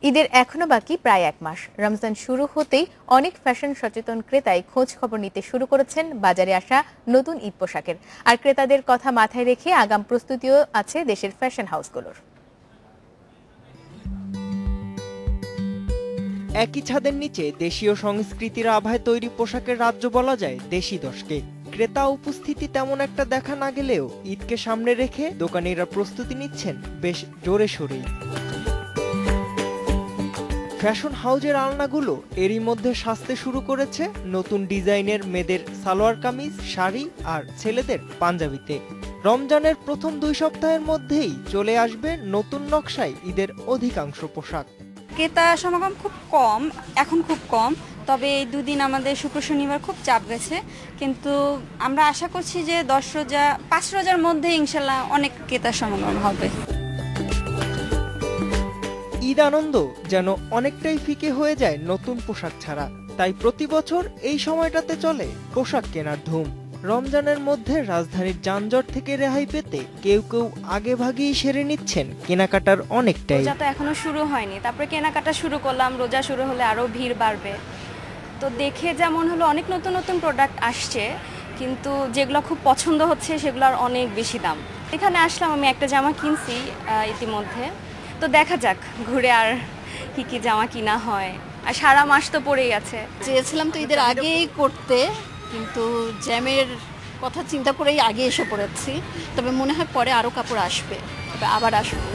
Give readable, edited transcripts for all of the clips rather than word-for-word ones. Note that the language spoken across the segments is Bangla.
ঈদের এখনো বাকি প্রায় এক মাস। রমজান শুরু হতেই অনেক ফ্যাশন সচেতন ক্রেতাই খোঁজ খবর নিতে শুরু করেছেন বাজারে আসা নতুন ঈদ পোশাকের। আর ক্রেতাদের কথা মাথায় রেখে আগাম প্রস্তুতিও আছে দেশের ফ্যাশন হাউসগুলোর। একই ছাদের নিচে দেশীয় সংস্কৃতির আভায় তৈরি পোশাকের রাজ্য বলা যায় দেশি দশকে। ক্রেতা উপস্থিতি তেমন একটা দেখা না গেলেও ঈদকে সামনে রেখে দোকানিরা প্রস্তুতি নিচ্ছেন বেশ জোরে সোরেই। ফ্যাশন হাউজের আলনাগুলো এরই মধ্যে সাজতে শুরু করেছে নতুন ডিজাইনের মেয়েদের সালোয়ার কামিজ, শাড়ি আর ছেলেদের পাঞ্জাবিতে। রমজানের প্রথম 2 সপ্তাহের মধ্যেই চলে আসবে নতুন নকশায় ঈদের অধিকাংশ পোশাক। ক্রেতা সমাগম খুব কম, এখন খুব কম, তবে এই দুদিন আমাদের শুক্র শনিবার খুব চাপ গেছে, কিন্তু আমরা আশা করছি যে 10 রোজা 5 রোজার মধ্যে ইনশাল্লাহ অনেক ক্রেতা সমাগম হবে। ঈদ আনন্দ যেন অনেকটাই ফিকে হয়ে যায় নতুন পোশাক ছাড়া, তাই প্রতি বছর এই সময়টাতে চলে পোশাক কেনার ধুম। রমজানের মধ্যে রাজধানীর যানজট থেকে রেহাই পেতে কেউ কেউ আগে ভাগেই সেরে নিচ্ছেন কেনাকাটার অনেকটাই। রোজা তো এখনো শুরু হয়নি, তারপরে কেনাকাটা শুরু করলাম, রোজা শুরু হলে আরো ভিড় বাড়বে। তো দেখে যেমন হলো অনেক নতুন নতুন প্রোডাক্ট আসছে, কিন্তু যেগুলো খুব পছন্দ হচ্ছে সেগুলোর অনেক বেশি দাম। এখানে আসলাম, আমি একটা জামা কিনছি ইতিমধ্যে, তো দেখা যাক ঘুরে আর কি কি জামা কিনা হয়। আর সারা মাস তো পড়েই আছে। চেয়েছিলাম তো ঈদের আগেই করতে, কিন্তু জ্যামের কথা চিন্তা করেই আগে এসে পড়েছি। তবে মনে হয় পরে আরো কাপড় আসবে, তবে আবার আসবে।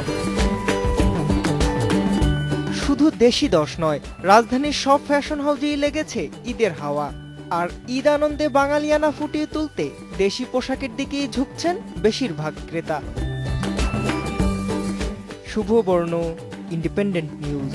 শুধু দেশি দশ নয়, রাজধানীর সব ফ্যাশন হাউজেই লেগেছে ঈদের হাওয়া। আর ঈদ আনন্দে বাঙালিয়ানা ফুটিয়ে তুলতে দেশি পোশাকের দিকেই ঝুঁকছেন বেশিরভাগ ক্রেতা। শুভবর্ণ, ইন্ডিপেন্ডেন্ট নিউজ।